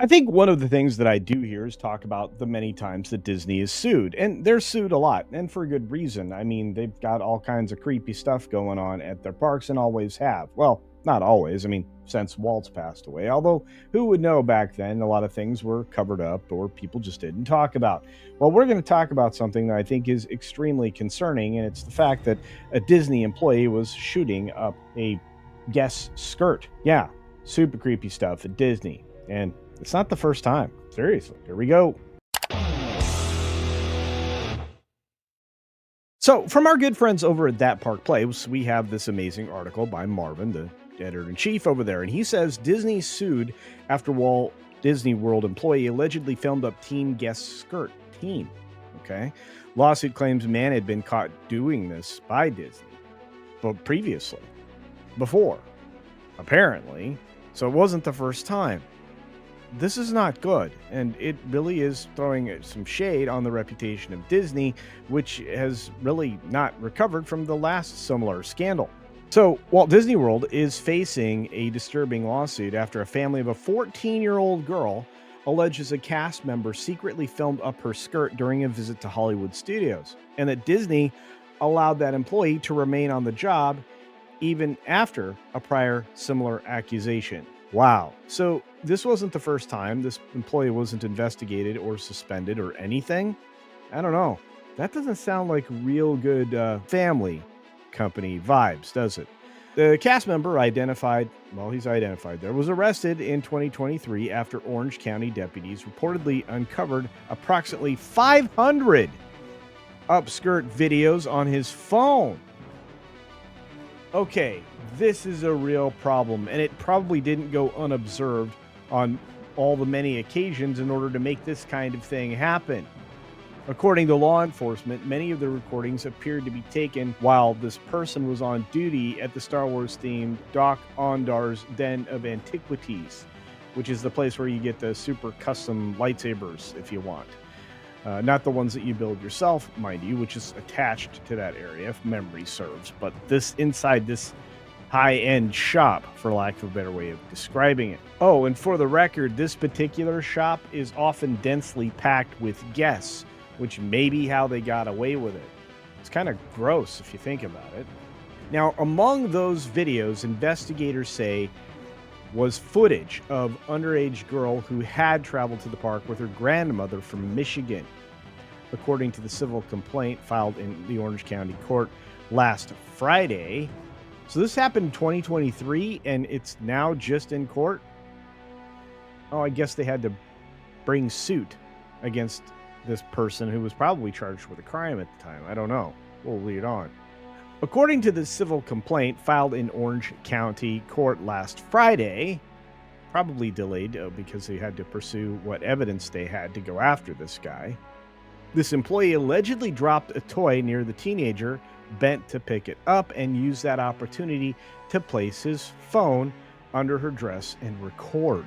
I think one of the things that I do here is talk about the many times that Disney is sued, and they're sued a lot, and for good reason. I mean, they've got all kinds of creepy stuff going on at their parks and always have. Well, not always. I mean, since Walt's passed away. Although, who would know back then? A lot of things were covered up or people just didn't talk about. Well, we're going to talk about something that I think is extremely concerning, and it's the fact that a Disney employee was shooting up a guest's skirt. Yeah, super creepy stuff at Disney. And it's not the first time. Seriously, here we go. So, from our good friends over at That Park Plays, we have this amazing article by Marvin, the editor in chief over there. And he says Disney sued after Walt Disney World employee allegedly filmed up teen guest skirt. Teen. Okay. Lawsuit claims man had been caught doing this by Disney, but previously, before, apparently. So, it wasn't the first time. This is not good, and it really is throwing some shade on the reputation of Disney, which has really not recovered from the last similar scandal. So, Walt Disney World is facing a disturbing lawsuit after a family of a 14-year-old girl alleges a cast member secretly filmed up her skirt during a visit to Hollywood studios, and that Disney allowed that employee to remain on the job even after a prior similar accusation. Wow. So this wasn't the first time. This employee wasn't investigated or suspended or anything. I don't know. That doesn't sound like real good family company vibes, does it? The cast member he's identified there, was arrested in 2023 after Orange County deputies reportedly uncovered approximately 500 upskirt videos on his phone. Okay, this is a real problem, and it probably didn't go unobserved on all the many occasions in order to make this kind of thing happen. According to law enforcement, many of the recordings appeared to be taken while this person was on duty at the Star Wars-themed Doc Ondar's Den of Antiquities, which is the place where you get the super custom lightsabers if you want. Not the ones that you build yourself, mind you, which is attached to that area, if memory serves. But this inside this high-end shop, for lack of a better way of describing it. Oh, and for the record, this particular shop is often densely packed with guests, which may be how they got away with it. It's kind of gross if you think about it. Now, among those videos, investigators say was footage of underage girl who had traveled to the park with her grandmother from Michigan, according to the civil complaint filed in the Orange County court last Friday. So this happened in 2023, and it's now just in court. Oh, I guess they had to bring suit against this person who was probably charged with a crime at the time. I don't know. We'll lead on. According to the civil complaint filed in Orange County Court last Friday, probably delayed because they had to pursue what evidence they had to go after this guy, this employee allegedly dropped a toy near the teenager, bent to pick it up, and used that opportunity to place his phone under her dress and record.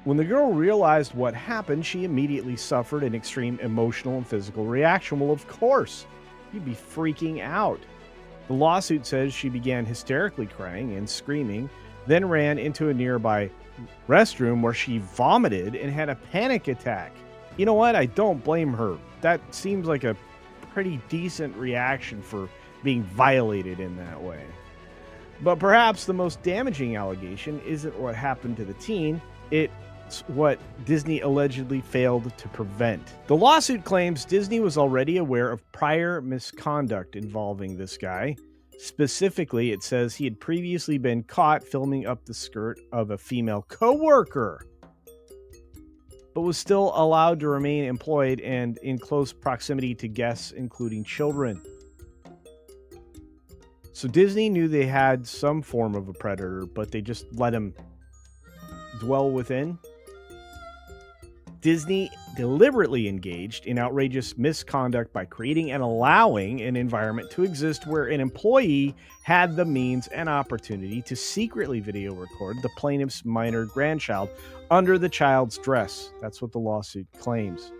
When the girl realized what happened, she immediately suffered an extreme emotional and physical reaction. Well, of course. You'd be freaking out. The lawsuit says she began hysterically crying and screaming, then ran into a nearby restroom where she vomited and had a panic attack. You know what? I don't blame her. That seems like a pretty decent reaction for being violated in that way. But perhaps the most damaging allegation isn't what happened to the teen. It's what Disney allegedly failed to prevent. The lawsuit claims Disney was already aware of prior misconduct involving this guy. Specifically, it says he had previously been caught filming up the skirt of a female coworker, but was still allowed to remain employed and in close proximity to guests, including children. So Disney knew they had some form of a predator, but they just let him dwell within. Disney deliberately engaged in outrageous misconduct by creating and allowing an environment to exist where an employee had the means and opportunity to secretly video record the plaintiff's minor grandchild under the child's dress. That's what the lawsuit claims.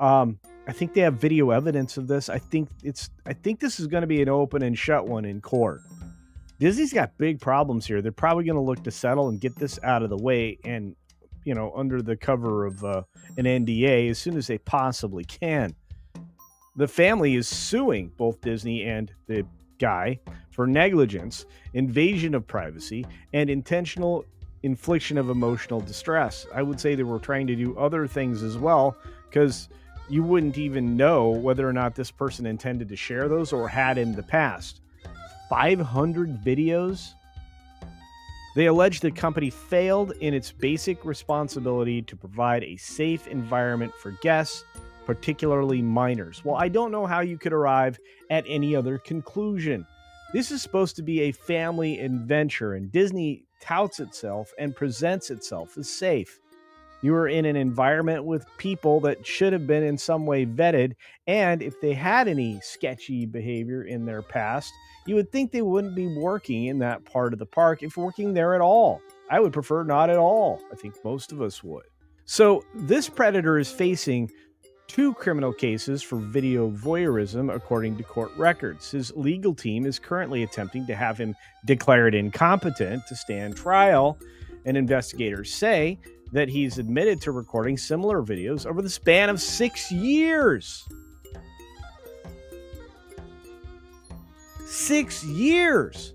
I think they have video evidence of this. I think this is going to be an open and shut one in court. Disney's got big problems here. They're probably going to look to settle and get this out of the way and, under the cover of an NDA as soon as they possibly can. The family is suing both Disney and the guy for negligence, invasion of privacy, and intentional infliction of emotional distress. I would say they were trying to do other things as well, because you wouldn't even know whether or not this person intended to share those or had in the past. 500 videos? They allege the company failed in its basic responsibility to provide a safe environment for guests, particularly minors. Well, I don't know how you could arrive at any other conclusion. This is supposed to be a family adventure, and Disney touts itself and presents itself as safe. You are in an environment with people that should have been in some way vetted, and if they had any sketchy behavior in their past, you would think they wouldn't be working in that part of the park, if working there at all. I would prefer not at all. I think most of us would. So this predator is facing 2 criminal cases for video voyeurism, according to court records. His legal team is currently attempting to have him declared incompetent to stand trial, and investigators say that he's admitted to recording similar videos over the span of 6 years. 6 years!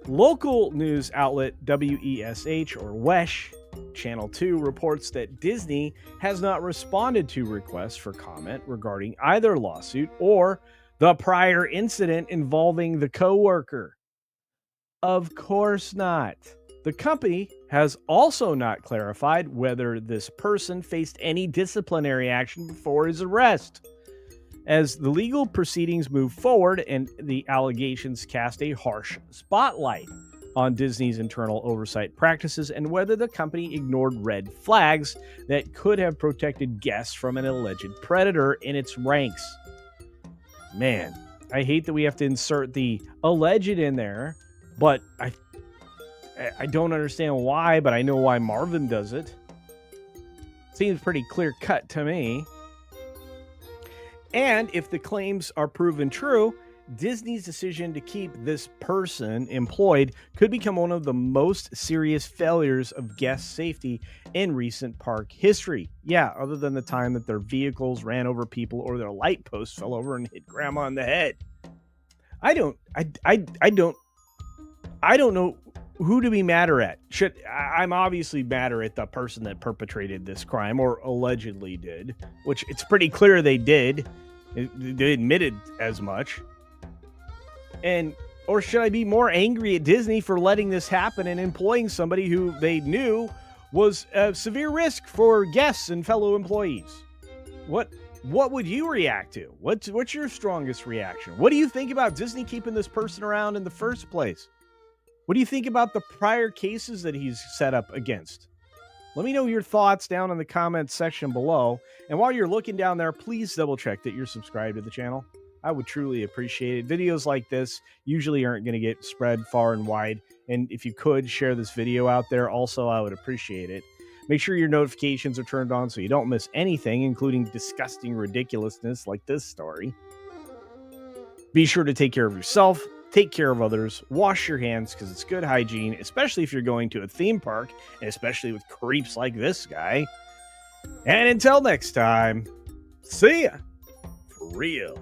Local news outlet WESH or WESH Channel 2 reports that Disney has not responded to requests for comment regarding either lawsuit or the prior incident involving the coworker. Of course not. The company has also not clarified whether this person faced any disciplinary action before his arrest. As the legal proceedings move forward and the allegations cast a harsh spotlight on Disney's internal oversight practices and whether the company ignored red flags that could have protected guests from an alleged predator in its ranks. Man, I hate that we have to insert the alleged in there, but I don't understand why, but I know why Marvin does it. Seems pretty clear cut to me. And if the claims are proven true, Disney's decision to keep this person employed could become one of the most serious failures of guest safety in recent park history. Yeah, other than the time that their vehicles ran over people or their light posts fell over and hit grandma in the head. I don't know who to be madder at. I'm obviously madder at the person that perpetrated this crime or allegedly did, which it's pretty clear they did. They admitted as much. Or should I be more angry at Disney for letting this happen and employing somebody who they knew was a severe risk for guests and fellow employees? What would you react to? What's your strongest reaction? What do you think about Disney keeping this person around in the first place? What do you think about the prior cases that he's set up against? Let me know your thoughts down in the comments section below. And while you're looking down there, please double check that you're subscribed to the channel. I would truly appreciate it. Videos like this usually aren't going to get spread far and wide. And if you could share this video out there, also, I would appreciate it. Make sure your notifications are turned on so you don't miss anything, including disgusting ridiculousness like this story. Be sure to take care of yourself. Take care of others, wash your hands because it's good hygiene, especially if you're going to a theme park, and especially with creeps like this guy. And until next time, see ya for real.